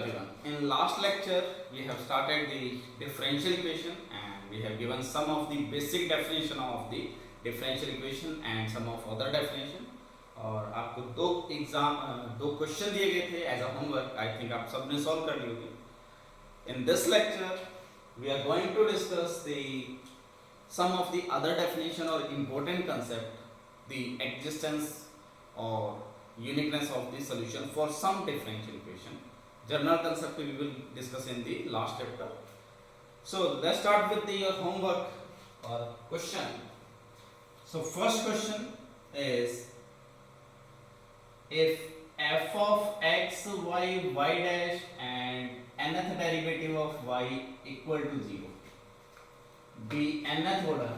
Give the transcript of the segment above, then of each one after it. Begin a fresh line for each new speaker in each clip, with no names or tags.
everyone. In last lecture, we have started the differential equation and we have given some of the basic definition of the differential equation and some of other definition. और आपको दो question दिए गए थे as a homework. I think आप सबने solve कर ली होगी. In this lecture, we are going to discuss some of the other definition or important concept, the existence or uniqueness of the solution for some differential equation. General concept we will discuss in the last chapter. So let's start with your homework or question. So first question is, if f of x, y, y dash and nth derivative of y equal to 0, be nth order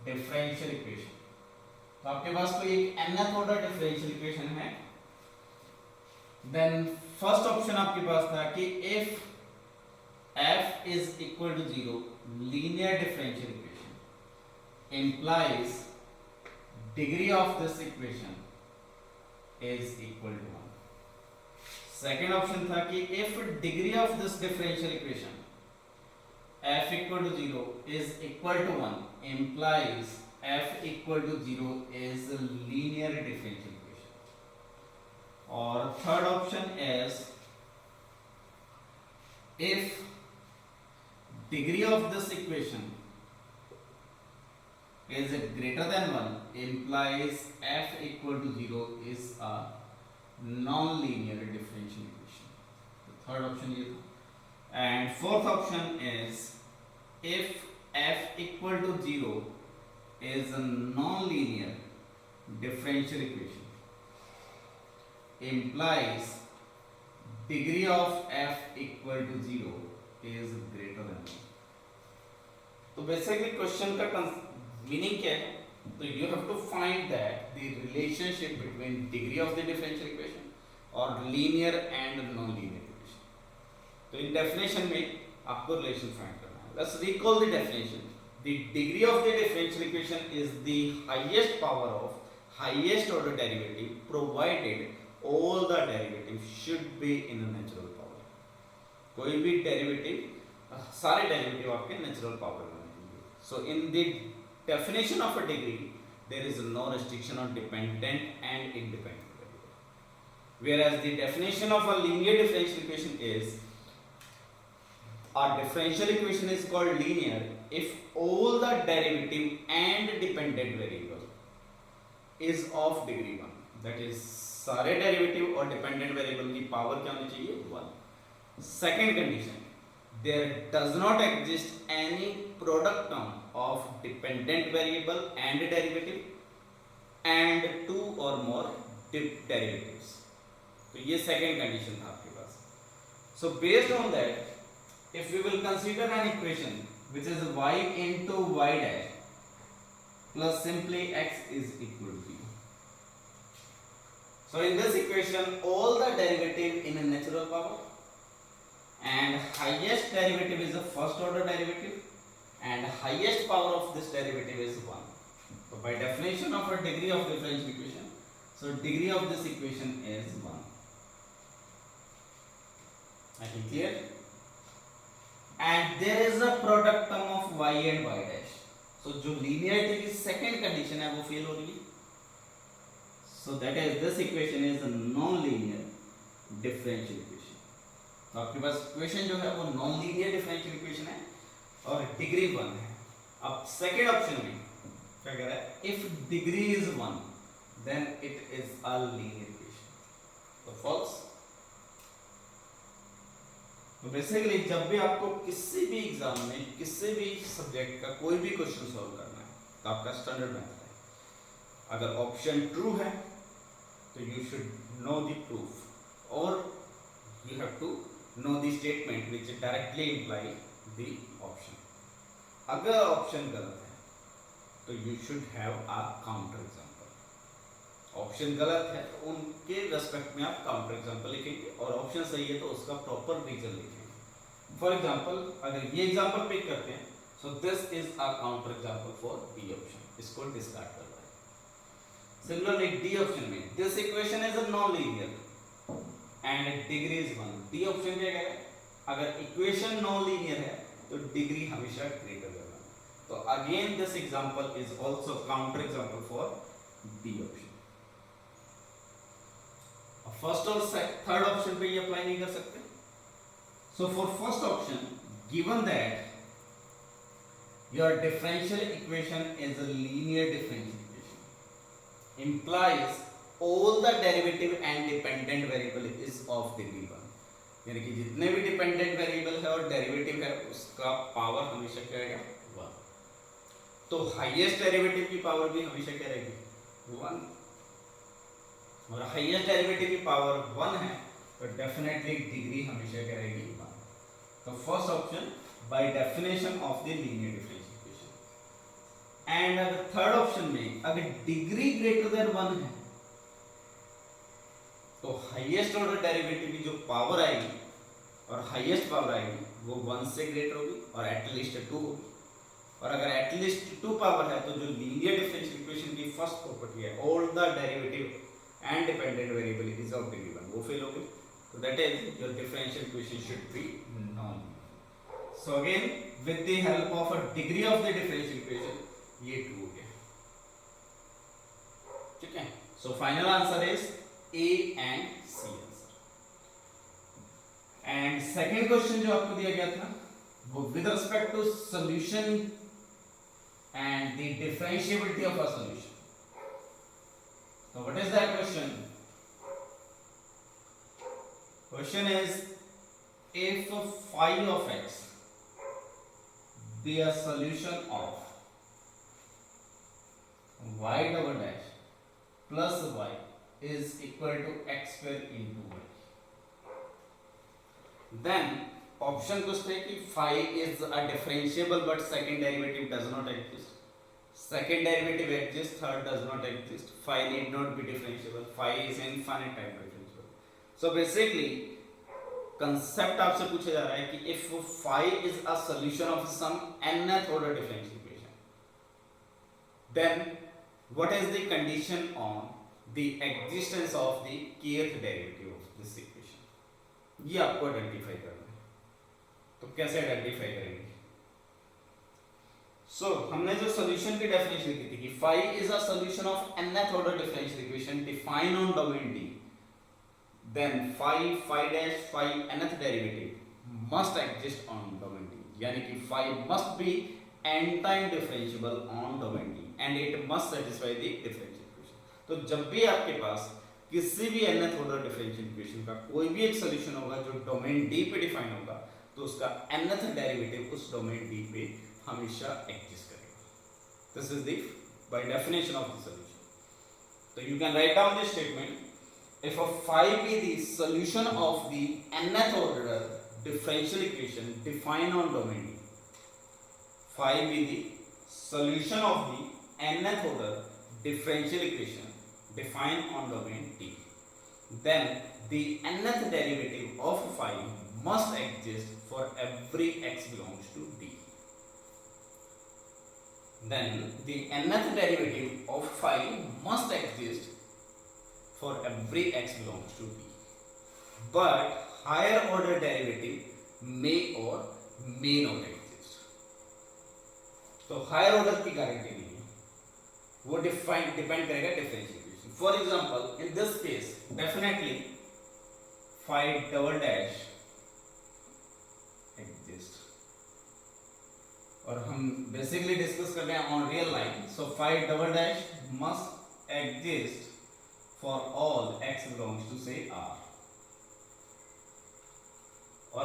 differential equation. तो आपके पास कोई एक nth order differential equation है. Then first option आपके पास था कि if f is equal to 0, linear differential equation implies degree of this equation is equal to 1. Second option था कि if degree of this differential equation f equal to 0 is equal to 1 implies f equal to 0 is a linear differential equation. Or third option is, if degree of this equation is greater than 1 implies f equal to 0 is a non-linear differential equation. The third option is. And fourth option is, if f equal to 0 is a non-linear differential equation implies degree of f equal to 0 is greater than 1. तो basically question का meaning क्या है? तो you have to find that the relationship between degree of the differential equation और linear and non linear. तो इन definition में आपको रिलेशन फाइंड करना है. Let's recall the definition. The degree of the differential equation is the highest power of highest order derivative provided all the derivative should be in a natural power. कोई भी derivative, सारे derivative आपके natural power में होंगे. So in the definition of a degree there is no restriction on dependent and independent variable, whereas the definition of a linear differential equation is, a differential equation is called linear if all the derivative and dependent variable is of degree 1. That is, सारे derivative और dependent variable की power क्या होनी चाहिए? 1. Second condition, there does not exist any product term of dependent variable and derivative and two or more derivatives. तो ये second condition था आपके पास. So based on that, if we will consider an equation which is y into y dash plus simply x is equal to 0. So in this equation, all the derivative in a natural power and highest derivative is the first order derivative and highest power of this derivative is 1. So by definition of a degree of differential equation, so degree of this equation is 1. I think clear? And there is a product term of y and y dash. So जो linearity की second condition है वो fail हो रही है. So that is, this equation is a non-linear differential equation. तो आपके पास equation जो है वो non-linear differential equation है और degree 1 है. अब second option में क्या कह रहा है? If degree is 1, then it is a linear equation. तो false. तो बेसिकली जब भी आपको किसी भी एग्जाम में किसी भी सब्जेक्ट का कोई भी क्वेश्चन सॉल्व करना है तो आपका स्टैंडर्ड मेथड है. अगर ऑप्शन ट्रू है तो you should know the proof और you have to know the statement which directly imply the option. अगर ऑप्शन गलत है तो you should have a counter example. Option गलत है तो उनके रेस्पेक्ट में आप काउंटर एग्जांपल लिखेंगे और ऑप्शन सही है तो उसका प्रॉपर रीजन लिखेंगे. फॉर एग्जांपल अगर ये एग्जांपल पिक करते हैं, so this is a counter example for B option. इसको डिस्कार्ड कर रहा है. Similarly, D option में this equation is a non-linear and degree is 1. D option क्या कह रहा है? अगर equation non-linear है तो degree हमेशा greater than 1. तो again this example is also counter example for D option. First और थर्ड ऑप्शन पे ये अप्लाई नहीं कर सकते. So for first option, given that your differential equation is a linear differential equation, implies all the derivative and dependent variable is of degree 1. यानी कि जितने भी डिपेंडेंट वेरिएबल है और डेरिवेटिव है उसका पावर हमेशा क्या रहेगा 1. तो हाईएस्ट डेरिवेटिव की पावर भी हमेशा क्या रहेगी 1. और हाईएस्ट डेरिवेटिव की पावर 1 है तो डेफिनेटली डिग्री हमेशा क्या रहेगी 1. तो first option by definition of the linear differential equation. And अगर थर्ड ऑप्शन में अगर डिग्री ग्रेटर देन 1 है तो हाईएस्ट ऑर्डर डेरिवेटिव की जो पावर आएगी और हाईएस्ट पावर आएगी वो 1 से ग्रेटर होगी और एटलीस्ट 2 होगी. और अगर एटलीस्ट 2 पावर है तो जो लीनियर डिफरेंशियल इक्वेशन की फर्स्ट प्रॉपर्टी है all the derivative and dependent variable is of degree 1 वो फेल होगी. So that is your differential equation should be non-linear. So again with the help of a degree of the differential equation ये 2 हो गया. ठीक है. So final answer is A and C answer. And second question जो आपको दिया गया था वो with respect to solution and the differentiability of a solution. So what is that question? Question is, if phi of x be a solution of y double dash plus y is equal to x square into y, then option कुछ थे कि phi is a differentiable but second derivative does not exist. Second derivative exists, third does not exist. Phi need not be differentiable. Phi is infinite time differentiable. So basically concept आपसे पूछा जा रहा है कि if phi is a solution of some nth order differential equation, then what is the condition on the existence of the kth derivative of this equation? ये आपको identify करना है. तो कैसे आइडेंटिफाई करेंगे? So हमने जो solution की डेफिनेशन की थी कि phi is a solution of nth order differential equation defined on domain D. Then phi dash phi nth derivative must exist on domain D. यानी कि phi must be n-time differentiable on domain D and it must satisfy the differential equation. तो जब भी आपके पास किसी भी nth order differential equation का कोई भी एक solution होगा जो domain D पे define होगा तो उसका nth derivative उस domain D पे हमेशा exist करेगा. This is the by definition of the solution. So you can write down this statement. If a phi be the solution of the nth order differential equation defined on domain D, phi be the solution of the nth order differential equation defined on domain D, then the nth derivative of phi must exist for every x belongs to D. Then the nth derivative of phi must exist for every x belongs to D, but higher order derivative may or may not exist. तो higher order की guarantee नहीं है, वो depend करेगा differential equation. For example in this case definitely phi double dash exist और हम basically discuss कर रहे हैं on real line. So phi double dash must exist for all x belongs to say R. Or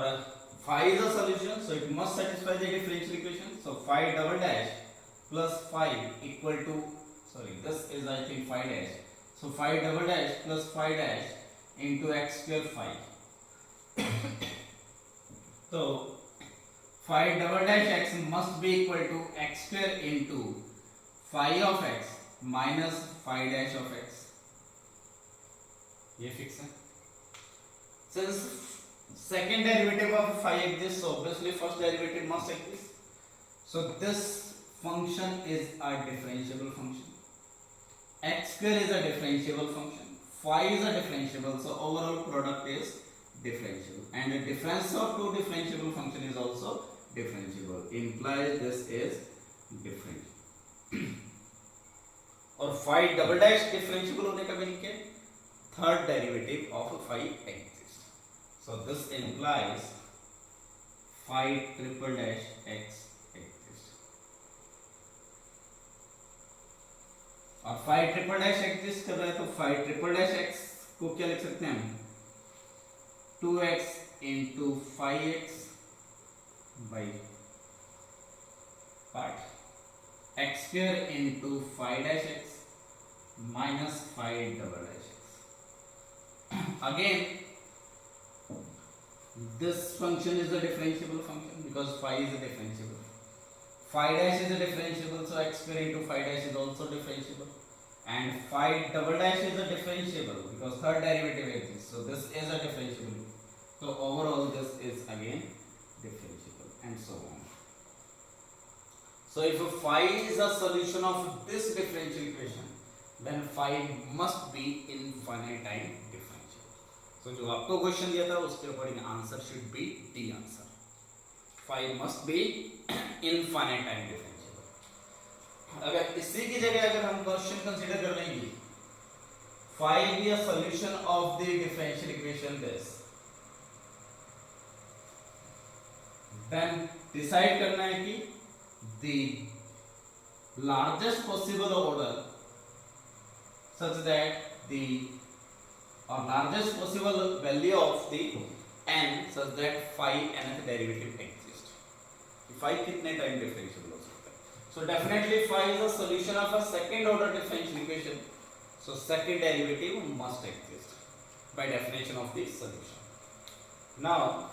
phi is a solution, so it must satisfy the differential equation. So phi double dash plus phi equal to, sorry, this is I think phi dash. So phi double dash plus phi dash into x square phi. So phi double dash x must be equal to x square into phi of x minus phi dash of x. ये fix है. Since second derivative of phi exists, so obviously first derivative must exist. So this function is a differentiable function x square is a differentiable function, phi is a differentiable, so overall product is differentiable, and the difference of two differentiable function is also differentiable, implies this is differentiable. और phi double dash differential होने का meaning क्या है? Third derivative of phi exists, so this implies phi triple dash x exists, और phi triple dash exist कर रहा है तो phi triple dash x को क्या लिख सकते हैं हम? 2x into phi x by part x square into phi dash x minus phi double dash x. Again, this function is a differentiable function because phi is a differentiable. Phi dash is a differentiable, so x square into phi dash is also differentiable. And phi double dash is a differentiable because third derivative exists. So this is a differentiable. So overall this is again differentiable and so on. So if phi is a solution of this differential equation, then phi must be infinite time differentiable. So जो आपको question दिया था उसके according answer should be D answer. Phi must be infinite time differentiable. अगर इसी की जगह अगर हम क्वेश्चन कंसीडर कर लेंगे phi be a solution of the differential equation this, then decide करना है कि the largest possible order such that the or largest possible value of the n such that phi nth derivative exists. Phi कितने time differentiable हो सकता है? So definitely phi is a solution of a second order differential equation. So second derivative must exist by definition of the solution. Now,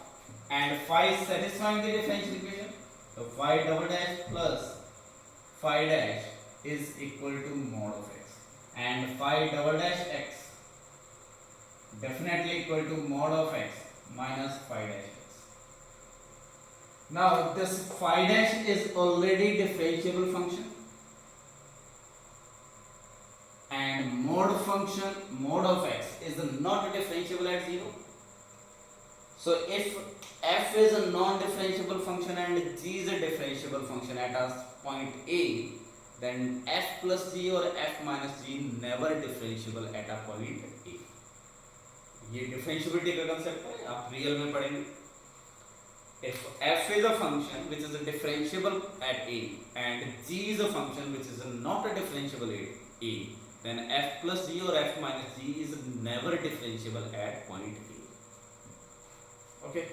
and phi satisfying the differential equation, so phi double dash plus phi dash is equal to mod of x, and phi double dash x definitely equal to mod of x minus phi dash x. Now this phi dash is already differentiable function, and mod function mod of x is not differentiable at 0. So if f is a non-differentiable function and g is a differentiable function at a point A, then f plus g or f minus g never differentiable at a point A. ये differentiability का concept है, आप real में पढ़ेंगे. If f is a function which is a differentiable at A and g is a function which is not a differentiable at A, then f plus g or f minus g is never differentiable at point A. Okay.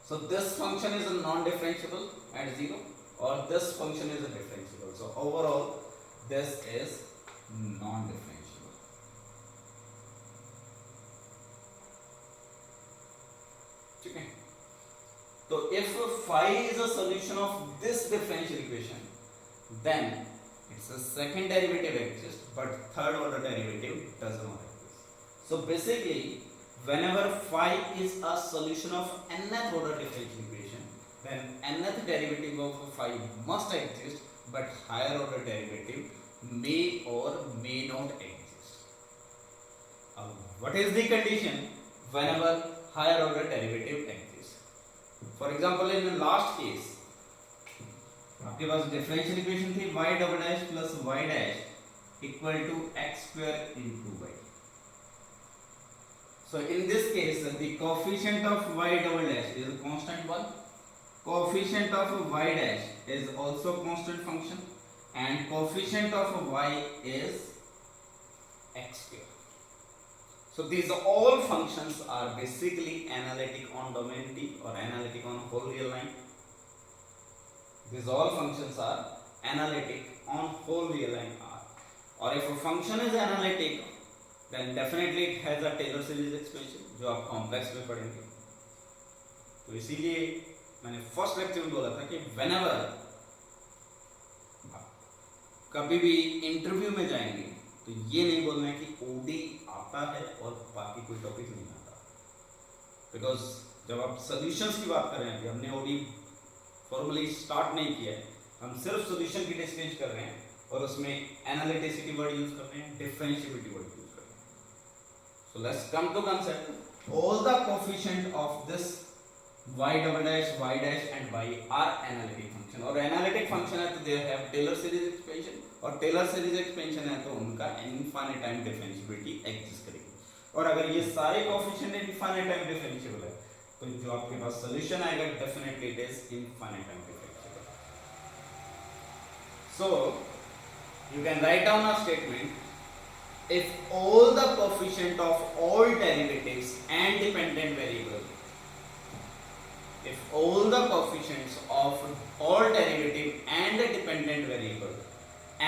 So this function is a non-differentiable at 0, or this function is a differentiable. So overall, this is non-differentiable. ठीक है? तो if phi is a solution of this differential equation, then its a second derivative exists, but third order derivative does not exist. So basically, whenever phi is a solution of nth order differential equation, then nth derivative of phi must exist, but higher order derivative may or may not exist. What is the condition whenever higher order derivative exists? For example, in the last case, आपके पास differential equation थी y double dash plus y dash equal to x square into y. So in this case, the coefficient of y double dash is a constant 1. Coefficient of y dash is also constant function, and coefficient of y is x square. So these all functions are basically analytic on domain D or analytic on whole real line. These all functions are analytic on whole real line R. Or if a function is analytic, then definitely it has a Taylor series expansion जो आप complex में पढ़ेंगे. तो इसीलिए मैंने first lecture में बोला था कि whenever कभी भी इंटरव्यू में जाएंगे तो ये नहीं बोलना है कि ओडी आता है और बाकी कोई टॉपिक नहीं आता, बिकॉज जब आप सॉल्यूशंस की बात कर रहे हैं, अभी हमने ओडी फॉर्मली स्टार्ट नहीं किया है, हम सिर्फ सॉल्यूशन की डिस्कस कर रहे हैं और उसमें एनालिटिसिटी वर्ड यूज करते हैं, डिफरेंशिएबिलिटी वर्ड यूज करते हैं. So let's come to concept. All the coefficient of this y double dash y dash and y are analytic function. और एनालिटिक फंक्शन है तो they have Taylor series expansion, और Taylor series expansion है तो उनका infinite time differentiability exist करेगी. और अगर ये सारे कोफिशिएंट इनफाइनाइट टाइम डिफरेंशिएबल है तो जो आपके पास सॉल्यूशन आएगा definitely it is infinite time differentiable. So you can write down a statement: if all the coefficient of all derivatives and dependent variable, if all the coefficients of all derivative and dependent variable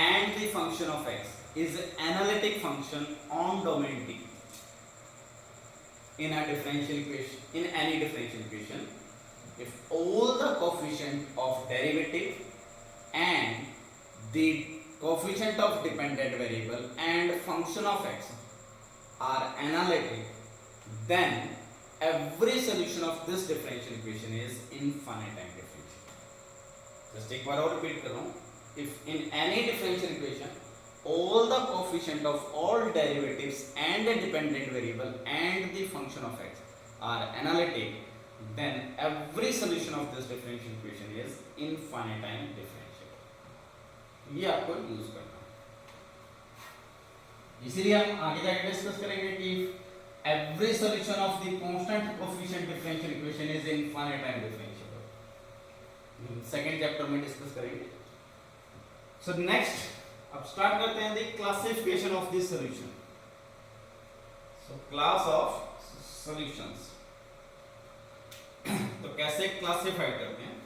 and the function of x is analytic function on domain D in a differential equation, in any differential equation, if all the coefficient of derivative and the coefficient of dependent variable and function of x are analytic, then every solution of this differential equation is infinite time differential. Just एक बार और repeat कर रहा हूँ. If in any differential equation all the coefficient of all derivatives and the dependent variable and the function of x are analytic, then every solution of this differential equation is infinite time differential. ये आपको use करना है. इसीलिए हम आगे जाकर discuss करेंगे कि every solution of the constant coefficient differential equation is infinite time differentiable. Second chapter में डिस्कस करेंगे. सो नेक्स्ट अब स्टार्ट करते हैं the classification of this solution. So class of solutions तो कैसे क्लासिफाई करते हैं.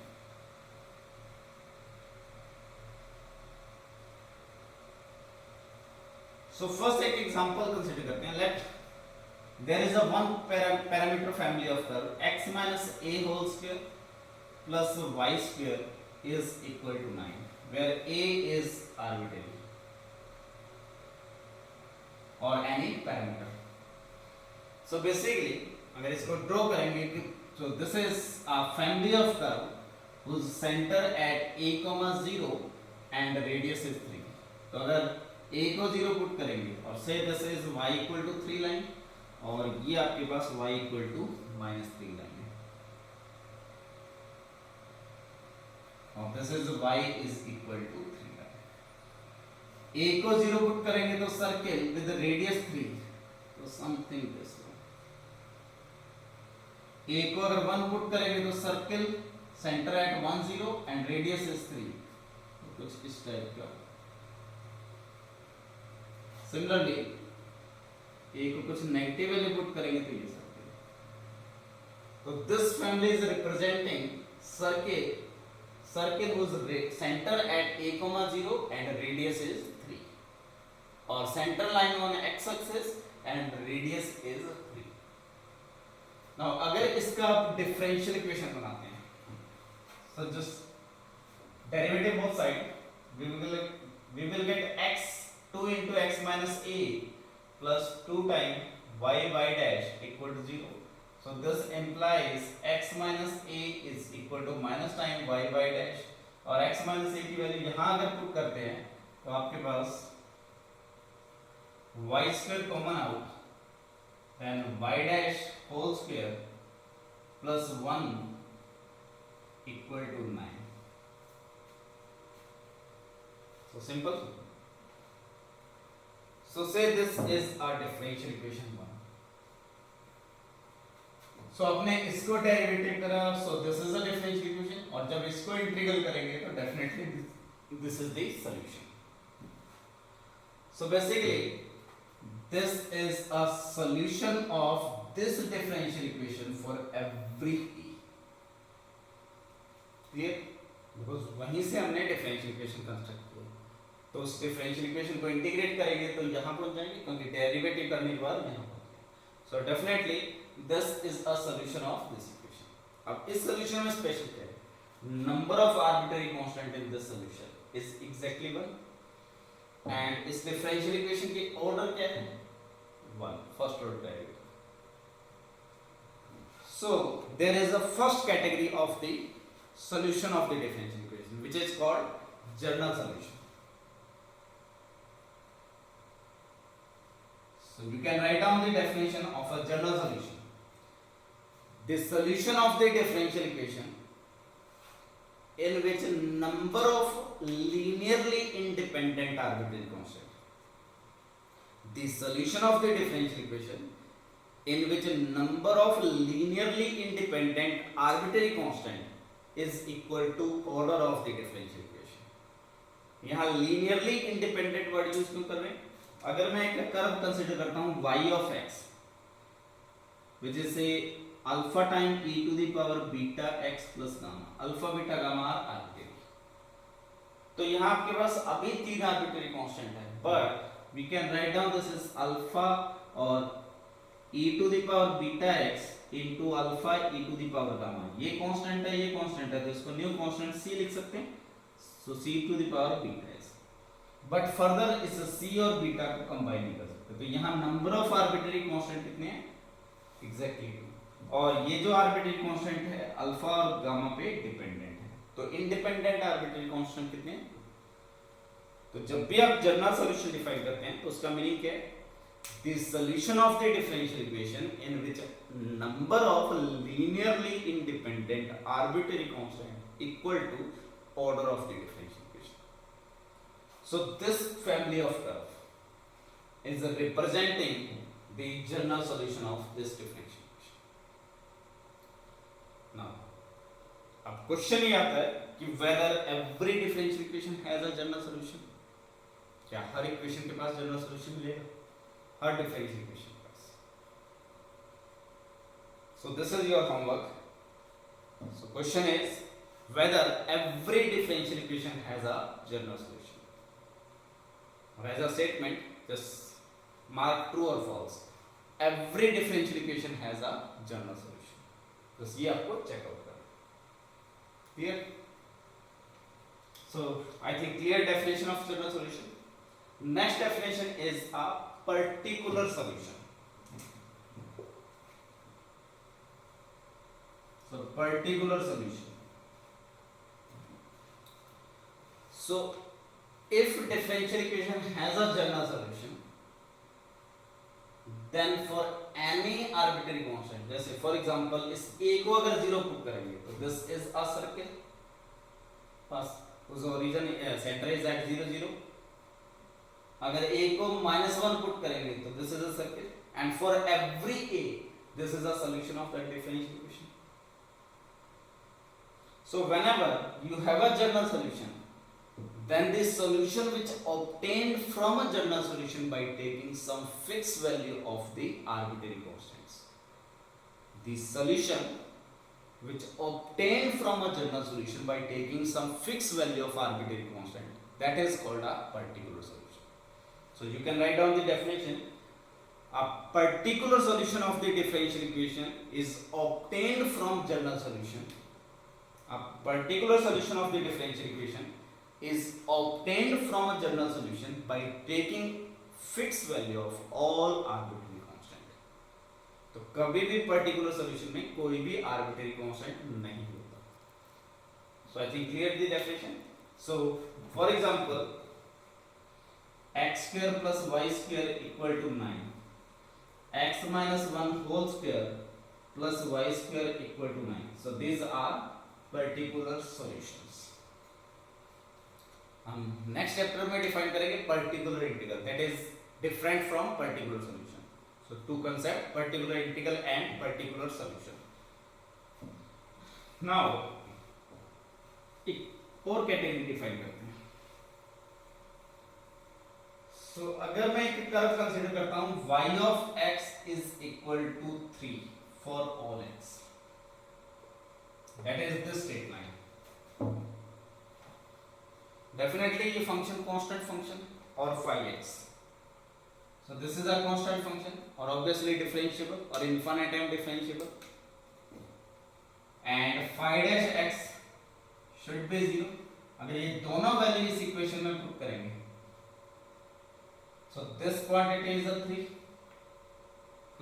So first एक एग्जांपल कंसीडर करते हैं. Let there is a one parameter family of curve x minus a whole square plus y square is equal to 9, where a is arbitrary or any parameter. So basically अगर इसको draw करेंगे so this is a family of curve whose center at a, 0 and radius is 3. तो अगर a को 0 put करेंगे और say this is y equal to 3 line और ये आपके पास y इक्वल टू -3 लाइन है और this is y is equal to 3 line. a को 0 पुट करेंगे तो सर्किल विद रेडियस 3 तो समथिंग दिस. a को अगर 1 पुट करेंगे तो circle centre at 1, 0 and radius is 3 तो कुछ इस टाइप का. सिमिलरली ए को कुछ नेगेटिव वैल्यू पुट करेंगे तो ये सर्किल. तो this family is representing circle whose center at a, 0 and radius is 3 और center line on x axis and radius is 3. now अगर इसका आप डिफरेंशियल इक्वेशन बनाते हैं so just derivative both side we will get x 2 into x minus a plus 2 times y dash equal to 0. So this implies x minus a is equal to minus time y dash और x minus a की value यहाँ अगर put करते हैं तो आपके पास y square common out then y dash whole square plus 1 equal to 9. So simple. So say this is our differential equation 1. So अपने इसको डेरिवेटिव करा so this is a differential equation और जब इसको इंटीग्रल करेंगे तो definitely this is the solution. So basically this is a solution of this differential equation for every e. Clear? Because वहीं से हमने differential equation कंस्ट्रक्ट किया तो उस डिफरेंशियल इक्वेशन को इंटीग्रेट करेंगे तो यहाँ पहुंच जाएंगे क्योंकि डेरिवेटिव करने के बाद यहाँ पहुंच जाएंगे. So definitely this is a solution of this equation. अब इस सॉल्यूशन में स्पेशल क्या है? Number of arbitrary constant in this solution is exactly 1 and इस डिफरेंशियल इक्वेशन की ऑर्डर क्या है? 1 first order derivative. So there is a first category of the solution of the differential equation which is called general solution. So you can write down the definition of a general solution. The solution of the differential equation in which number of linearly independent arbitrary constant. The solution of the differential equation in which number of linearly independent arbitrary constant is equal to order of the differential equation. यहाँ linearly independent word use क्यों कर रहे हैं? अगर मैं एक curve consider करता हूँ y of x which is say alpha time e to the power beta x plus gamma, alpha beta gamma are arbitrary. तो यहाँ आपके पास अभी तीन arbitrary constant है, but we can write down this is alpha और e to the power beta x into alpha e to the power gamma. ये constant है, ये कांस्टेंट है, तो इसको न्यू कांस्टेंट c लिख सकते हैं. So c to the power beta x. But further इस c और बीटा को कंबाइन नहीं कर सकते. तो यहाँ नंबर ऑफ आर्बिट्ररी कांस्टेंट कितने हैं? एग्जैक्टली 2. और ये जो आर्बिट्ररी कांस्टेंट है अल्फा और गामा पे डिपेंडेंट है. तो इंडिपेंडेंट आर्बिट्ररी कांस्टेंट कितने हैं? तो जब भी आप जनरल सॉल्यूशन डिफाइन करते हैं तो उसका मीनिंग क्या है? The solution of the differential equation in which number of linearly independent arbitrary constant equal to order of the differential equation. So this family of curve is representing the general solution of this differential equation. Now, अब question ये आता है कि whether every differential equation has a general solution. क्या हर equation के पास general solution मिलेगा? हर differential equation के पास. So this is your homework. So question is whether every differential equation has a general solution. Or as a statement, just mark true or false. Every differential equation has a general solution. बस ये आपको check out करना. Clear? So I think clear definition of general solution. Next definition is a particular solution. So particular solution. So if differential equation has a general solution, then for any arbitrary constant, जैसे for example इस a को अगर 0 put करेंगे तो this is a circle. बस उस origin center is at 0 0. अगर a को -1 पुट करेंगे तो this is a circle, and for every a this is a solution of that differential equation. So whenever you have a general solution, then the solution which obtained from a general solution by taking some fixed value of the arbitrary constants, the solution which obtained from a general solution by taking some fixed value of arbitrary constant, that is called a particular solution. So you can write down the definition. A particular solution of the differential equation is obtained from general solution. A particular solution of the differential equation is obtained from a general solution by taking fixed value of all arbitrary constant. तो कभी भी particular solution में कोई भी arbitrary constant नहीं होता. So I think clear the definition. So for example, x square plus y square equal to 9. X minus 1 whole square plus y square equal to 9. So these are particular solutions. हम next chapter में define करेंगे particular integral, that is different from particular solution. So two concept, particular integral and particular solution. Now एक और category define करते हैं. सो अगर मैं एक कर्व कंसीडर करता हूं y of x is equal to 3 for all x, that is this straight line. Definitely ये function constant function और phi x. So this is a constant function or obviously differentiable or infinite time differentiable, and phi dash x should be 0. अगर ये दोनों value इस equation में put करेंगे, so this quantity is a 3,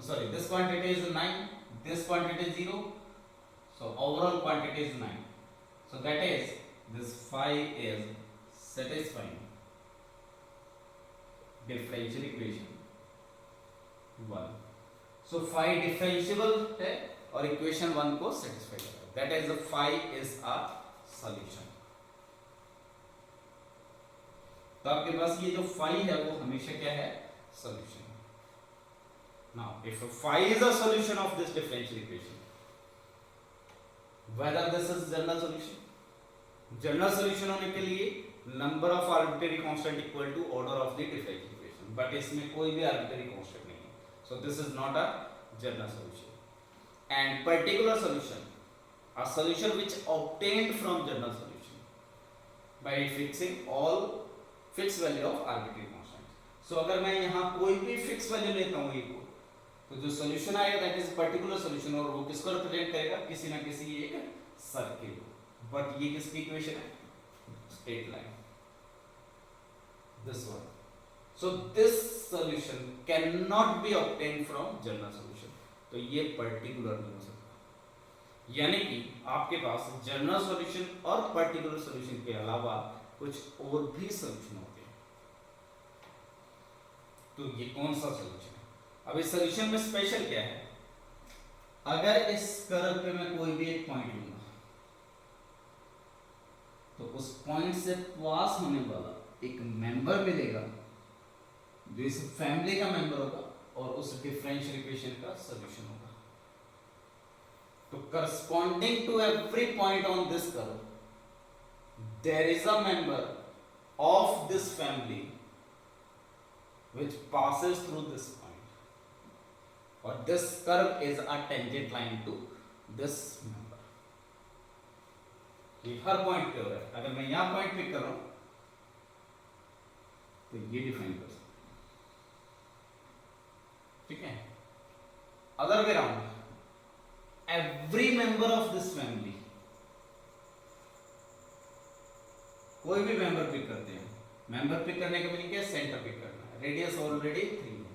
sorry this quantity is 9, this quantity is 0, so overall quantity is 9. So that is this phi is satisfying differential equation 1. So phi differentiable है और equation 1 को satisfy करता है, that is the phi is a solution. तो आपके पास ये जो phi है वो हमेशा क्या है, solution. Now if phi is a solution of this differential equation, whether this is general solution, general solution होने के लिए number of arbitrary constant equal to order of the differential equation, but इसमें कोई भी आर्बिट्रेरी कांस्टेंट नहीं है, so this is not a general solution. And particular solution, a solution which obtained from general solution by fixing all fixed value of arbitrary constant। सो अगर मैं यहाँ कोई भी फिक्स वैल्यू लेता हूँ e को, तो जो सॉल्यूशन आएगा दैट इज पर्टिकुलर सॉल्यूशन, और वो किसको रिप्रेजेंट करेगा, किसी ना किसी एक सर्किल को। बट ये किसकी इक्वेशन है, straight line, this one. So this solution can not be obtain from general solution, तो ये पर्टिकुलर नहीं हो सकता। यानी कि आपके पास जनरल सॉल्यूशन और पर्टिकुलर सॉल्यूशन के अलावा कुछ और भी सॉल्यूशन होते हैं। तो ये कौन सा सॉल्यूशन है? अब इस सॉल्यूशन में स्पेशल क्या है, अगर इस कर्व पे मैं कोई भी एक पॉइंट लूंगा, तो उस पॉइंट से पास होने वाला एक मेंबर मिलेगा जो इस फैमिली का मेंबर होगा और उस डिफरेंशियल इक्वेशन का सॉल्यूशन होगा। तो corresponding to every point on this curve there is a member of this family which passes through this point, or this curve is a tangent line to this member। ये हर point पे हो रहा है, अगर मैं यहां पॉइंट पिक कर रहा हूं तो ये डिफाइन कर सकते हैं, ठीक है। Other way round, every member of this family, कोई भी मेंबर पिक करते हैं, मेंबर पिक करने का मीनिंग क्या है, सेंटर पिक करना है, रेडियस ऑलरेडी 3 है,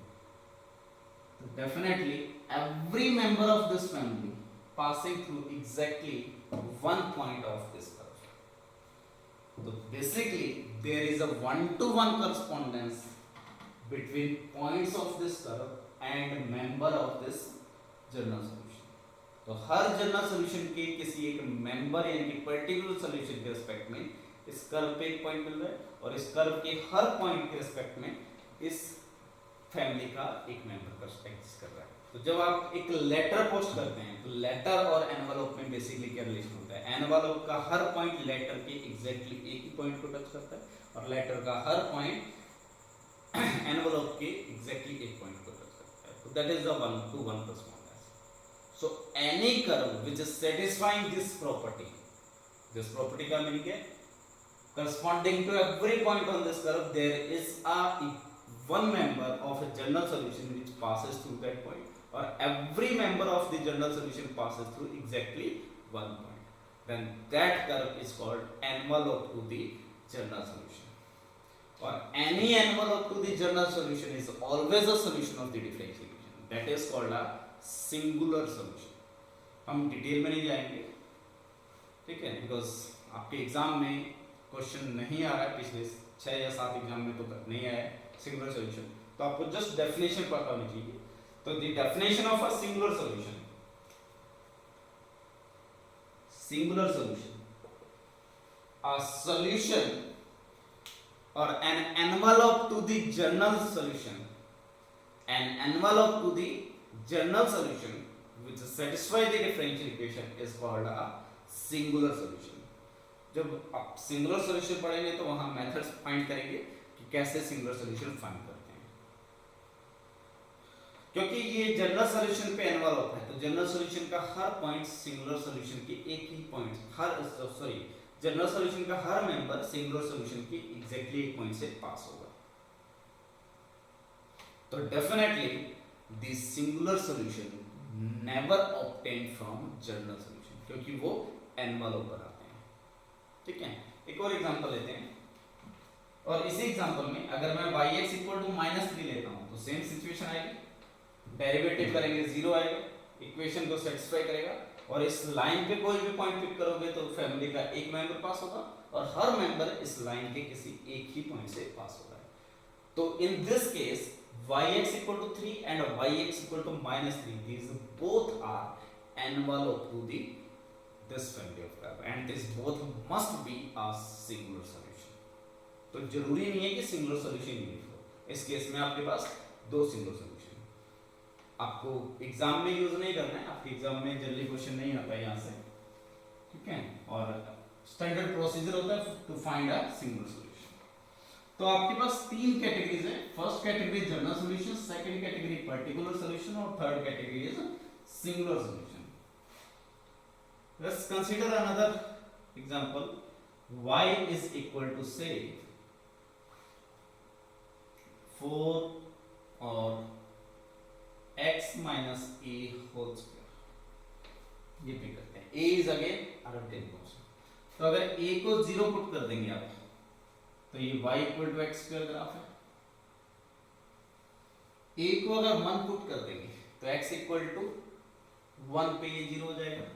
तो definitely every member of this family passing through exactly one point of this curve. तो basically there is a 1-to-1 correspondence between points of this curve and member of this general solution. तो हर general solution के किसी एक member यानी कि particular solution के respect में इस कर्व पे एक पॉइंट मिल रहा है, और इस कर्व के हर पॉइंट के रिस्पेक्ट में इस फैमिली का एक मेंबर का एग्जिस्ट कर रहा है। तो जब आप एक लेटर पोस्ट करते हैं तो लेटर और एनवलप में बेसिकली क्या रिलेशन होता है, एनवलप का हर पॉइंट लेटर के एग्जैक्टली एक ही पॉइंट को टच करता है और लेटर का हर पॉइंट एनवलप के एग्जैक्टली एक पॉइंट को टच करता है। तो that is the 1-to-1 correspondence। So any curve which is satisfying this property का मीनिंग है corresponding to every point on this curve there is a one member of a general solution which passes through that point, or every member of the general solution passes through exactly one point, then that curve is called envelope to the general solution, or any envelope to the general solution is always a solution of the differential equation, that is called a singular solution। हम detail में नहीं जाएंगे, ठीक है, because आपके exam में question नहीं आ रहा है, पिछले 6 या 7 एग्जाम में तो नहीं आया है सिंगुलर सॉल्यूशन, तो आपको जस्ट डेफिनेशन पता होनी चाहिए। तो the definition of a singular solution, a solution or an envelope to the general solution, which satisfy the differential equation is called a singular solution। जब आप सिंगुलर सॉल्यूशन पढ़ेंगे तो वहां मेथड्स फाइंड करेंगे कि कैसे सिंगुलर सॉल्यूशन फाइंड करते हैं, क्योंकि ये जनरल सॉल्यूशन पे एनवलप है, तो जनरल सॉल्यूशन का हर पॉइंट सिंगुलर सॉल्यूशन के एक ही पॉइंट, जनरल सॉल्यूशन का हर मेंबर सिंगुलर सॉल्यूशन के एग्जैक्टली एक पॉइंट से पास होगा। तो definitely the singular solution never obtain from general solution, क्योंकि वो एनवलप बनाते हैं, ठीक है। एक और एग्जांपल लेते हैं, और इसी एग्जांपल में अगर मैं yx -3 लेता हूं तो सेम सिचुएशन आएगी, डेरिवेटिव करेंगे 0 आएगा, इक्वेशन को सेटिस्फाई करेगा, और इस लाइन पे कोई भी पॉइंट पिक करोगे तो फैमिली का एक मेंबर पास होगा और हर मेंबर इस लाइन के किसी एक ही पॉइंट से पास होगा। तो in this case yx equal to 3 and yx equal to -3. These both are envelope to the this family of curve and this both must be a singular solution. तो जरूरी नहीं है कि सिंगुलर सॉल्यूशन यूज हो, इस case में आपके पास दो सिंगुलर सॉल्यूशन। आपको एग्जाम में यूज नहीं करना है, आपके एग्जाम में जनरली क्वेश्चन नहीं आता है यहाँ से, ठीक है, और स्टैंडर्ड प्रोसीजर होता है to find a singular solution. तो आपके पास तीन कैटेगरीज है, first category general solution, second category particular solution और third category is singular solution. Let's consider another example, y is equal to say 4 और x minus a whole square, ये pick करते हैं। a is again arbitrary constant, तो अगर a को 0 put कर देंगे आप तो ये y equal to x square graph है। a को अगर 1 पुट कर देंगे तो x इक्वल टू 1 पे ये 0 हो जाएगा,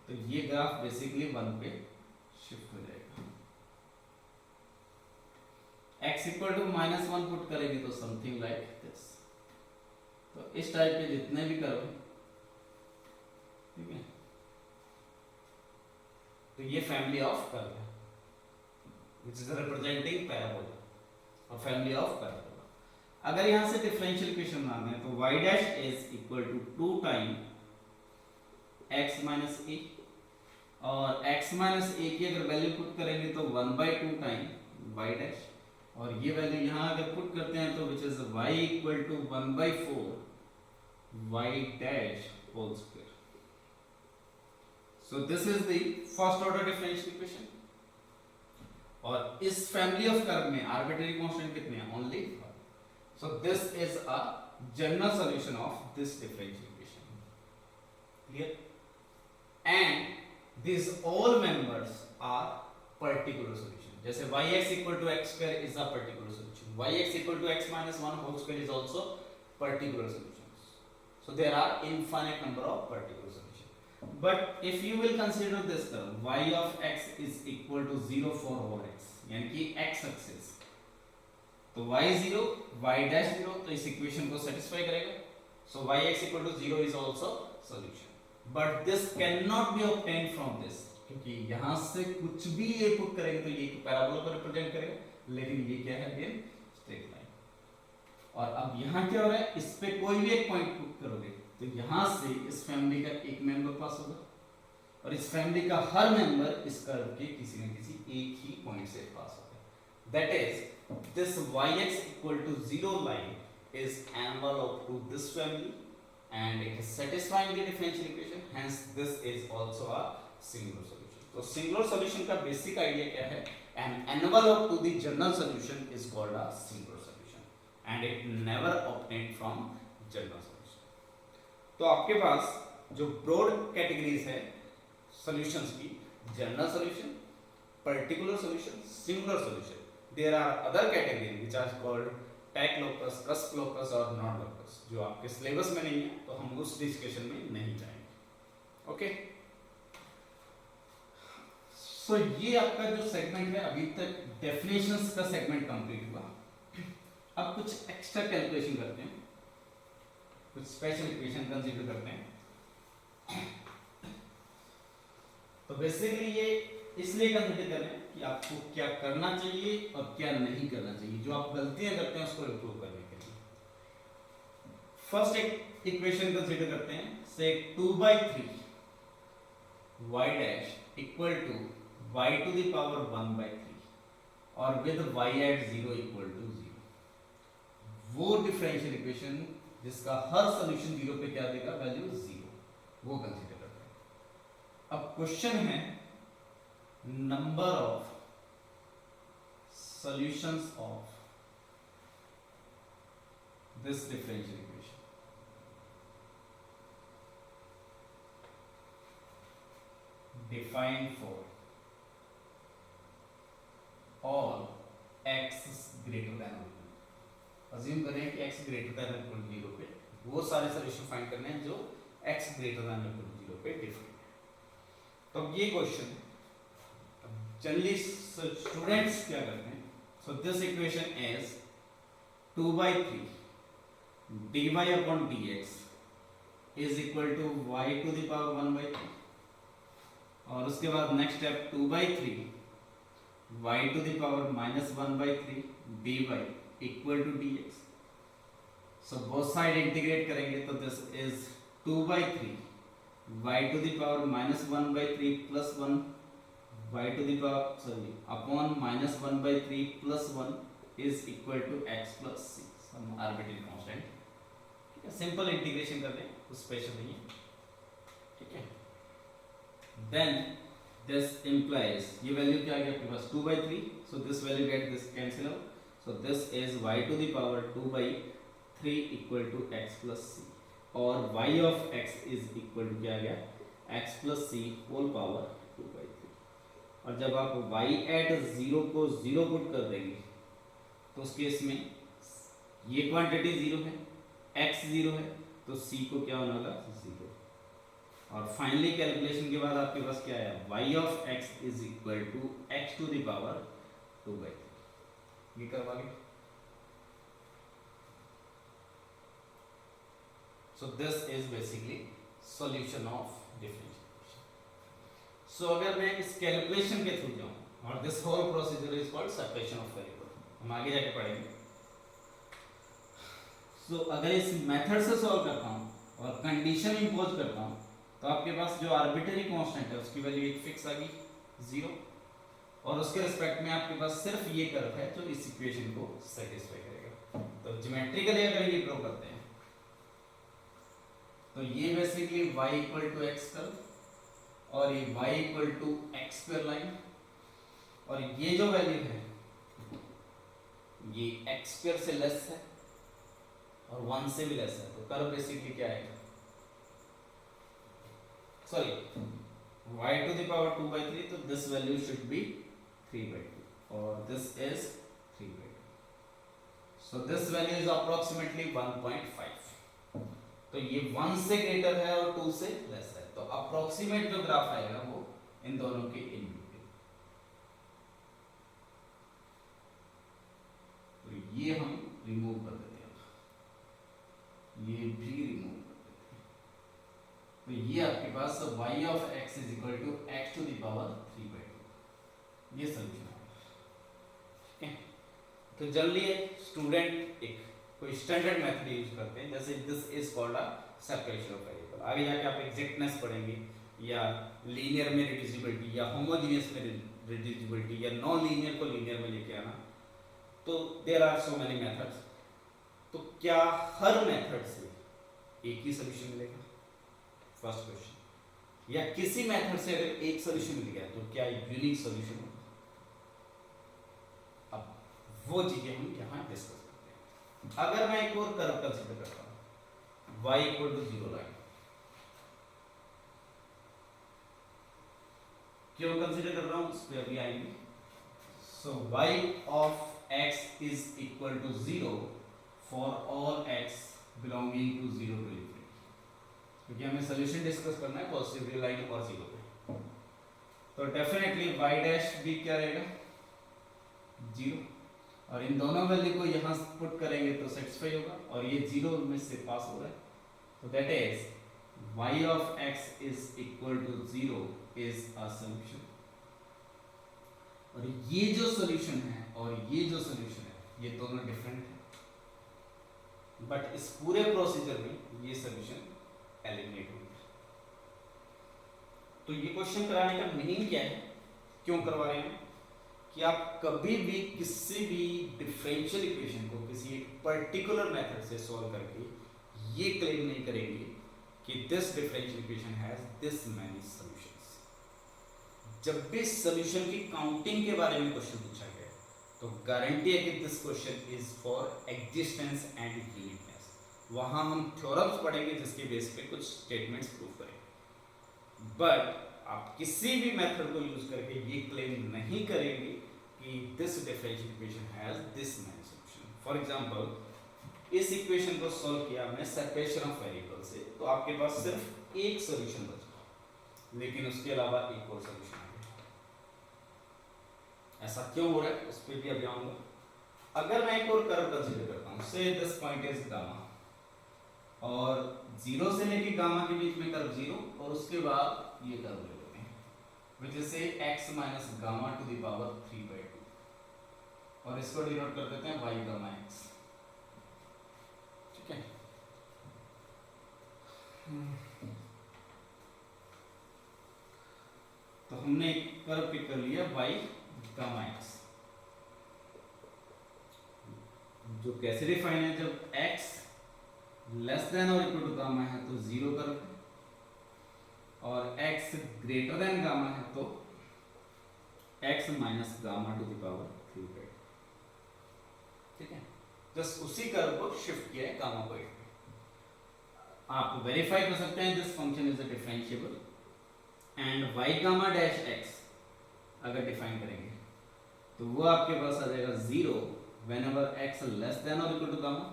तो ये ग्राफ बेसिकली 1 पे शिफ्ट हो जाएगा। x इक्वल टू -1 पुट करेंगे तो समथिंग लाइक दिस। तो इस टाइप के जितने भी कर्व, ठीक है, तो ये फैमिली ऑफ कर्व है which is representing parabola और family of parabola। अगर यहाँ से डिफरेंशियल इक्वेशन बनाते हैं तो y dash is equal to 2 times x minus a और x minus a की अगर वैल्यू पुट करेंगे तो 1/2 टाइम y dash, और ये वैल्यू यहाँ अगर पुट करते हैं तो which is y equal to 1/4 y dash whole square। So this is the first order differential equation। और इस फैमिली ऑफ कर्व में आर्बिट्ररी कांस्टेंट कितने हैं? Only 1। So this is a general solution of this differential equation, clear? And this all members are particular solution. जैसे yx equal to x square is a particular solution, yx equal to x minus 1 whole square is also particular solutions। So there are infinite number of particular solutions। But if you will consider this term y of x is equal to 0 for all x, यानी कि x axis, तो y 0 y dash 0 तो इस equation को satisfy करेगा। So yx equal to 0 is also solution, but this cannot be obtained from this, क्योंकि यहाँ से कुछ भी ये पुट करेंगे तो ये पैराबोला को रिप्रेजेंट करेगा, लेकिन ये क्या है? Again straight line. और अब यहाँ क्या हो रहा है? इस पे कोई भी एक पॉइंट पुट करोगे तो यहां से इस फैमिली का एक मेंबर पास होगा और इस फैमिली का हर मेंबर इस कर्व के किसी न किसी एक ही पॉइंट से पास होगा। That is this yx equal to 0 line is envelope to this family and it is satisfying the differential equation, hence this is also a singular solution। तो singular solution का बेसिक आइडिया क्या है? an envelope to the general solution is called a singular solution and it never obtained from general solution। तो आपके पास जो broad categories है solutions की, general solution, particular solution, singular solution. There are other category which are called tac locus, cusp locus और non locus, जो आपके syllabus में नहीं है, तो हम उस डिस्कशन में नहीं जाएंगे। ओके, सो ये आपका जो सेगमेंट है, अभी तक डेफिनेशंस का सेगमेंट कंप्लीट हुआ। अब कुछ एक्स्ट्रा कैलकुलेशन करते हैं, कुछ स्पेशल इक्वेशन कंसीडर करते हैं। तो बेसिकली ये इसलिए कंसीडर कर रहे हैं कि आपको क्या करना चाहिए और क्या नहीं करना चाहिए, जो आप गलतियां करते हैं उसको इंप्रूव करने के लिए। फर्स्ट एक इक्वेशन कंसीडर करते हैं, say 2/3 y dash equal to y to the power 1/3 और with y at 0 equal to 0। वो डिफरेंशियल इक्वेशन जिसका हर सॉल्यूशन 0 पे क्या देगा? वैल्यू 0, वो कंसीडर करते हैं। अब क्वेश्चन है number of solutions of this differential equation. Define for all x greater than, assume करें कि x greater than equal to 0 पे वो सारे सॉल्यूशन फाइंड करने हैं जो x greater than equal to 0 पे डिफाइंड है। तो ये क्वेश्चन जनरली स्टूडेंट्स क्या करते हैं? So this equation is 2/3 dy upon dx is equal to y to the power 1/3, और उसके बाद next step 2/3 y to the power -1/3 dy equal to dx। So both side integrate करेंगे तो this is 2/3 y to the power -1/3 plus 1 y to the power sorry upon -1/3 plus 1 is equal to x plus c, some arbitrary constant. ठीक है, simple integration कर दें, कुछ special नहीं है। ठीक है, देन दिस इंप्लाइज ये वैल्यू क्या आ गया आपके पास 2/3, so this value get this cancel out, so this is y to the power 2/3 equal to x plus c, और y of x is equal to क्या आ गया x plus c whole power 2/3। और जब आप y एट 0 को 0 put कर देंगे तो उस केस में ये क्वांटिटी 0 है, x 0 है, तो c को क्या होना होगा 0। और फाइनली कैलकुलेशन के बाद आपके पास क्या है y of x is equal to x to the power 2/3। ये करवा ली। So this is basically solution of differential equation। So अगर मैं इस कैलकुलेशन के थ्रू जाऊं और this whole procedure is called separation of variable, हम आगे जाके पढ़ेंगे। So अगर इस मेथड से सॉल्व करता हूं और कंडीशन इंपोज करता हूं तो आपके पास जो आर्बिट्ररी कांस्टेंट है उसकी वैल्यू एक फिक्स आ गई 0, और उसके रिस्पेक्ट में आपके पास सिर्फ ये कर्व है जो इस इक्वेशन को सेटिस्फाई करेगा। तो ज्योमेट्रिकली अगर ये प्रूव करते हैं तो ये basically y equal to x curve और ये y equal to x square line, और ये जो वैल्यू है ये एक्स स्क्वायर से लेस है और 1 से भी लेस है, तो कर्व बेसिकली क्या है sorry y to the power 2/3, तो दिस वैल्यू शुड बी 3/2 और this is 3/2, so this value is approximately 1.5। तो ये 1 से ग्रेटर है और 2 से लेस है, तो अप्रोक्सीमेट जो ग्राफ आएगा वो इन दोनों के इन बिटवीन। तो ये हम रिमूव कर देते हैं, ये भी रिमूव कर देते हैं। तो ये आपके पास y of x is equal to x to the power 3/2, ये सॉल्यूशन है। ठीक है, तो जनरली स्टूडेंट एक कोई स्टैंडर्ड मेथड यूज करते हैं, जैसे this is called a separation of variable. आगे जाके आप एग्जैक्टनेस पढ़ेंगे या लीनियर में रिड्यूसिबिलिटी या होमोजेनियस में रिड्यूसिबिलिटी या नॉन लीनियर को लीनियर में लेके आना, तो there are so many methods. तो क्या हर मेथड से एक ही सोल्यूशन मिलेगा, फर्स्ट क्वेश्चन, या किसी मेथड से अगर एक सोल्यूशन मिल गया तो क्या यूनिक सोल्यूशन होगा? अब वो चीजें हम यहां डिस्कस करते हैं। अगर मैं एक और कर्व कंसीडर करता हूं y इक्वल टू 0 लाइन, क्यों कंसीडर कर रहा हूं उस पे अभी आएंगे। So y of x is equal to 0 for all x belonging to 0 to infinity, क्योंकि हमें सॉल्यूशन डिस्कस करना है पॉजिटिव रियल लाइन और 0 पे। तो डेफिनेटली y डैश भी क्या रहेगा 0, और इन दोनों वैल्यू को यहां पुट करेंगे तो सेटिस्फाई होगा, और ये 0 में से पास हो रहा है, तो that is y of x is equal to 0 is a solution. और ये जो सॉल्यूशन है और ये जो सॉल्यूशन है ये दोनों डिफरेंट है, बट इस पूरे प्रोसीजर में ये सॉल्यूशन एलिमिनेट हो गया। तो ये क्वेश्चन कराने का मीनिंग क्या है, क्यों करवा रहे हैं कि आप कभी भी किसी भी डिफरेंशियल इक्वेशन को किसी एक पर्टिकुलर मेथड से सॉल्व करके ये क्लेम नहीं करेंगे कि this differential equation has this many solutions. जब भी सॉल्यूशन की काउंटिंग के बारे में क्वेश्चन पूछा गया तो गारंटी है कि this question is for existence and uniqueness. वहां हम थ्योरम्स पढ़ेंगे जिसके बेस पे कुछ स्टेटमेंट्स प्रूव करेंगे, बट आप किसी भी मेथड को यूज करके ये क्लेम नहीं करेंगे कि this differential equation has this many solution. For example इस इक्वेशन को सॉल्व किया हमने सेपरेशन ऑफ वेरिएबल से, तो आपके पास सिर्फ एक सॉल्यूशन बचा, लेकिन उसके अलावा एक और सॉल्यूशन आ गया। ऐसा क्यों हो रहा है उस पर भी अभी आऊंगा। अगर मैं एक और कर्व कंसीडर करता हूं, से दिस पॉइंट इज गामा, और जीरो से लेके गामा के बीच में कर्व जीरो, और उसके बाद ये कर्व ले लोगे विच इज से x minus gamma two the power 3/2, और इसको डिनोट कर देते हैं y गामा x। ठीक है, तो हमने एक कर्व पिक कर लिया y गामा x, जो कैसे डिफाइन है, जब x लेस देन और इक्वल टू गामा है तो जीरो कर्व है, और x ग्रेटर देन गामा है तो x minus gamma two the power 3/2। ठीक है, जस्ट उसी कर्व को शिफ्ट किया है गामा को 8 में। आप वेरीफाई कर सकते हैं this function is a differentiable, and y gamma dash x अगर डिफाइन करेंगे तो वो आपके पास आ जाएगा zero whenever x less than और इक्वल टू गामा,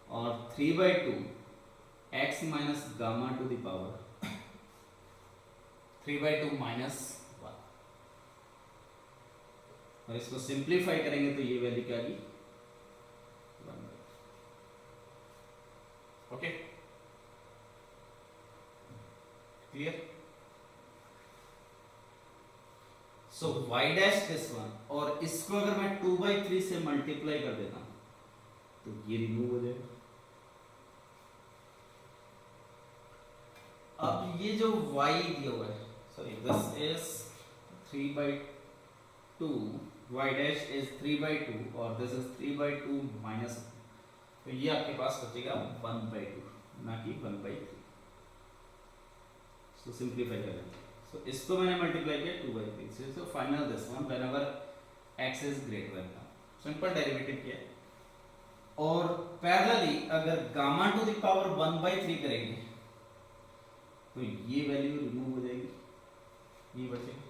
और 3/2 x minus gamma two the power 3/2 minus 1, और इसको सिंप्लीफाई करेंगे तो ये वैल्यू क्या आएगी 1। Okay, clear? So y dash is 1, और इसको अगर मैं 2/3 से मल्टीप्लाई कर देता हूं तो ये रिमूव हो जाएगा। अब ये जो y दिया हुआ है, sorry this is 3/2, y dash is 3/2 और दिस इज 3/2 माइनस, तो ये आपके पास बचेगा 1/2 ना कि 1/3। सो सिंप्लीफाई करें, सो इसको मैंने मल्टीप्लाई किया 2/3 से, so final this one whenever x is greater than, simple derivative किया, और पैरेलली अगर गामा टू द पावर 1/3 करेंगे तो ये वैल्यू रिमूव हो जाएगी, ये बचेगा।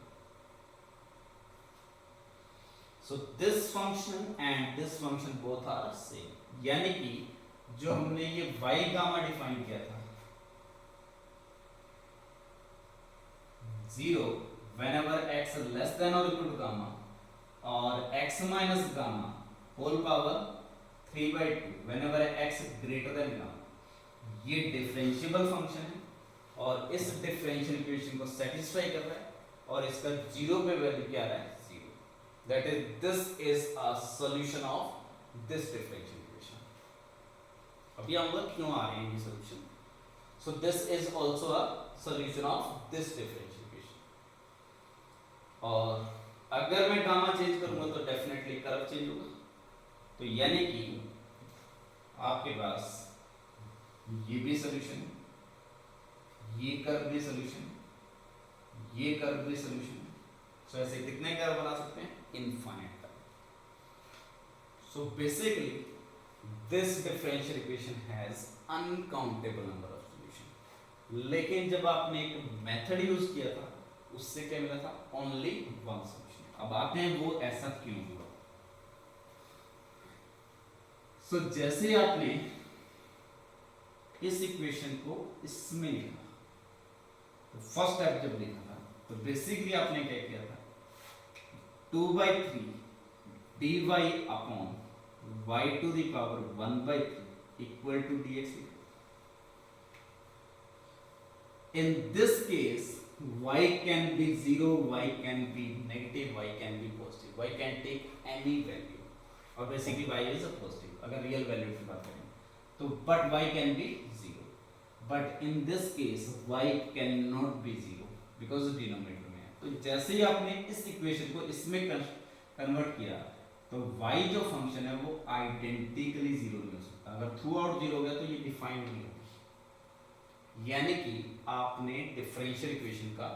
So this function and this function both are same, यानी कि जो हमने ये y गामा डिफाइन किया था, zero whenever x less than और इक्वल टू गामा, और x minus gamma whole power 3/2 whenever x greater than gamma, ये डिफरेंशिएबल फंक्शन है और इस डिफरेंशियल इक्वेशन को सेटिस्फाई कर रहा है, और इसका जीरो पे वैल्यू क्या आ रहा है, zero. That is this is a solution of this differential equation. अभी आऊंगा क्यों आ रहे हैं ये solution. So this is also a solution of this differential equation, और अगर मैं गामा चेंज करूंगा तो डेफिनेटली कर्व चेंज होगा, तो यानी कि आपके पास ये भी सॉल्यूशन है, ये कर्व भी सॉल्यूशन है, ये कर्व भी सॉल्यूशन है। सो ऐसे कितने कर्व बना सकते हैं, infinite curve. So basically this differential equation has uncountable number of solution, लेकिन जब आपने एक मेथड यूज किया था उससे क्या मिला था, ओनली वन सॉल्यूशन। अब आते हैं वो ऐसा क्यों हुआ। सो जैसे आपने इस इक्वेशन को इसमें लिखा, तो फर्स्ट स्टेप जब लिखा था तो बेसिकली आपने क्या किया था, 2/3 dy upon y to the power 1/3 equal to dx। In this case y can be 0, y can be negative, y can be positive, y can take any value, और basically y is a positive अगर real value की बात करें तो, but y can be 0, but in this case y cannot be 0 because denominator में है। तो जैसे ही आपने इस इक्वेशन को इसमें कन्वर्ट किया तो y जो फंक्शन है वो आइडेंटिकली 0 नहीं हो सकता, अगर थ्रू आउट 0 हो गया तो ये डिफाइन नहीं होगा, यानी कि आपने डिफरेंशियल इक्वेशन का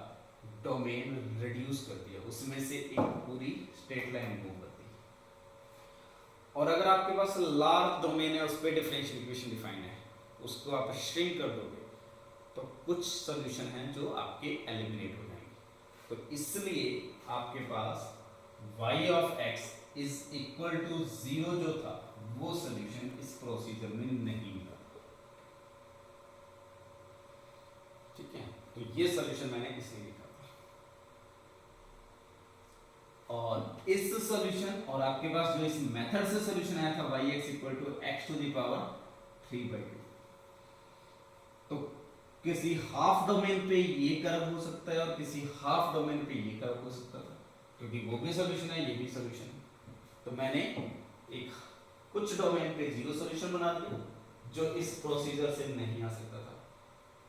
डोमेन रिड्यूस कर दिया, उसमें से एक पूरी स्ट्रेट लाइन रिमूव कर दी। और अगर आपके पास लार्ज डोमेन है, उस पर डिफरेंशियल इक्वेशन डिफाइन है, उसको आप श्रिंक कर दोगे तो कुछ सॉल्यूशन हैं जो आपके एलिमिनेट हो जाएंगे। तो इसलिए आपके पास y of x is equal to 0 जो था वो सॉल्यूशन इस प्रोसीजर में नहीं मिला। ठीक है, तो ये सॉल्यूशन मैंने इसलिए लिखा था, और इस सॉल्यूशन और आपके पास जो इस मेथड से सॉल्यूशन आया था yx equal to x to the power 3/2, तो किसी हाफ डोमेन पे ये कर्व हो सकता है और किसी हाफ डोमेन पे ये कर्व हो सकता था, क्योंकि वो भी सोल्यूशन है, ये भी सोल्यूशन है। तो मैंने एक कुछ डोमेन पे जीरो सोल्यूशन बना दिया जो इस प्रोसीजर से नहीं आ सकता था,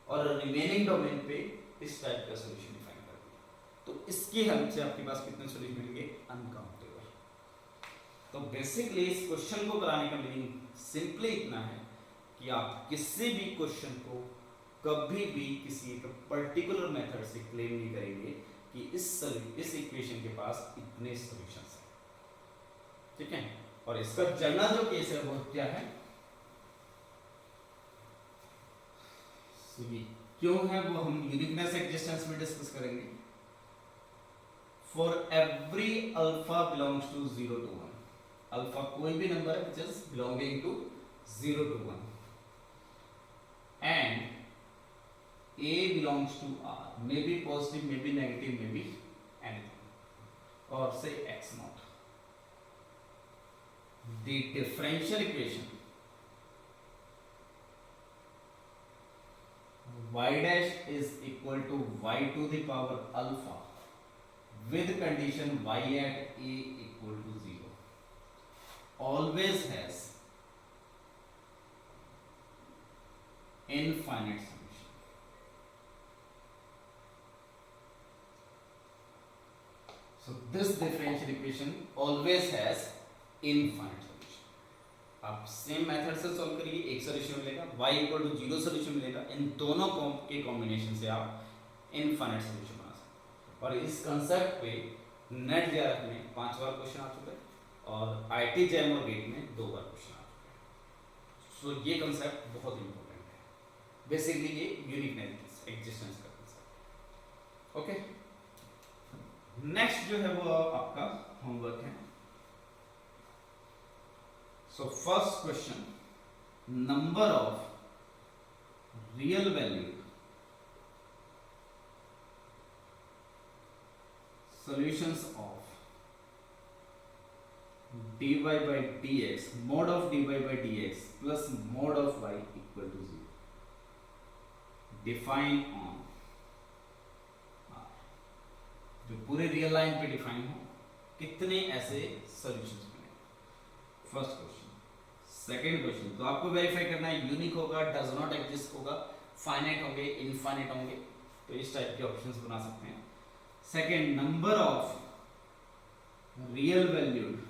और रिमेनिंग डोमेन पे इस टाइप का सोल्यूशन डिफाइन कर दिया। तो इसकी हेल्प से आपके पास कितने सोल्यूशन मिलेंगे? अनकाउंटेबल। तो बेसिकली इस क्वेश्चन को कराने का मीनिंग सिंपली इतना है कि आप किसी भी क्वेश्चन को कभी भी किसी एक पर्टिकुलर मेथड से क्लेम नहीं करेंगे कि इस इक्वेशन के पास इतने सॉल्यूशंस हैं, ठीक है। और इसका जनरल जो केस है वो क्या है, क्यों है वो हम यूनिकनेस एक्जिस्टेंस में डिस्कस करेंगे। For every alpha belongs to 0 to 1, alpha कोई भी नंबर है which is belonging to 0 to 1 and A belongs to R, may be positive, may be negative, may be anything, or say x naught. The differential equation y dash is equal to y to the power alpha with condition y at A equal to 0 always has infinite solution. So this differential equation always has infinite solution. आप same method से solve करिए, एक solution मिलेगा, y equal to 0 solution मिलेगा। इन दोनों के combination से आप इनफाइनाइट सोल्यूशन बना सकते हैं। और इस कंसेप्ट पे नेट जेआरएफ में 5 बार क्वेश्चन आ चुका है और आईटी जैम और गेट में 2 बार क्वेश्चन आ चुका है। सो ये कंसेप्ट बहुत इंपॉर्टेंट है, बेसिकली ये यूनिकनेस एक्जिस्टेंस का कंसेप्ट। ओके, नेक्स्ट जो है वो आपका होमवर्क है। So first question, number of real value solutions of dy by dx mod of dy by dx plus mod of y equal to 0 define on, जो पूरे real line पे define हो, कितने ऐसे सॉल्यूशंस बने। First question. सेकंड क्वेश्चन, तो आपको verify करना है यूनिक होगा, डज नॉट एग्जिस्ट होगा, फाइनाइट होंगे, इनफाइनाइट होंगे, तो इस टाइप के ऑप्शंस बना सकते हैं। Second, number of real valued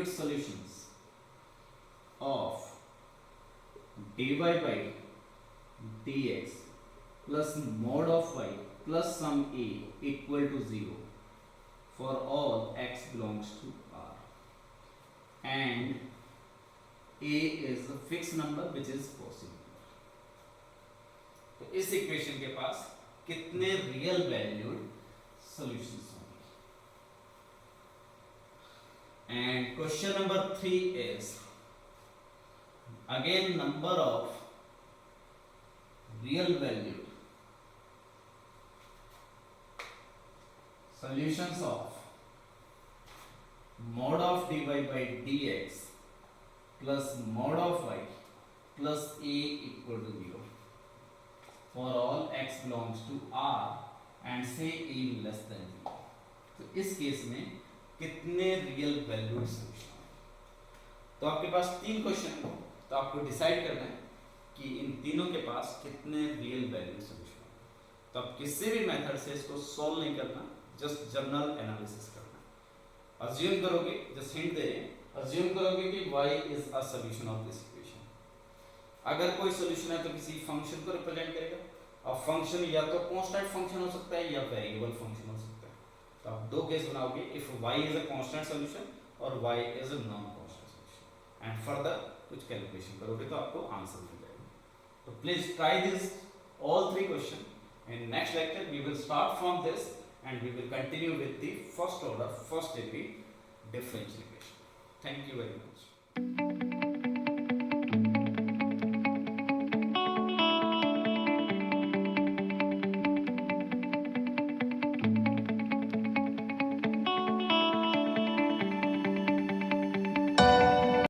solutions of dy by dx plus mod of y plus some a equal to 0 for all x belongs to R, and a is a fixed number which is possible. तो इस equation के पास कितने real valued solutions होंगे। And question number 3 is again number of real valued solutions of mod of dy by dx plus mod of y plus a equal to 0 for all x belongs to R and say a less than 0। तो इस case में कितने real valued solution है। तो आपके पास 3 question है, तो आपको डिसाइड करना है कि इन तीनों के पास कितने रियल वैल्यू सॉल्यूशन है। तो आप किसी भी मेथड से इसको सॉल्व नहीं करना, जस्ट जनरल एनालिसिस करना। अज्यूम करोगे, जस्ट हिंट दे रहे हैं, अज्यूम करोगे कि y is a solution of this equation. अगर कोई सॉल्यूशन है तो किसी फंक्शन को रिप्रेजेंट करेगा, और फंक्शन या तो कांस्टेंट फंक्शन हो सकता है या वेरिएबल फंक्शन हो सकता है। तो आप 2 केस बनाओगे, if y is a constant solution और y is a non constant solution, and further कुछ कैलकुलेशन करोगे तो आपको आंसर मिल जाएगा। तो please try this all 3 questions। In next lecture we will start from this and we will continue with the first order, first degree differential equation. Thank you very much.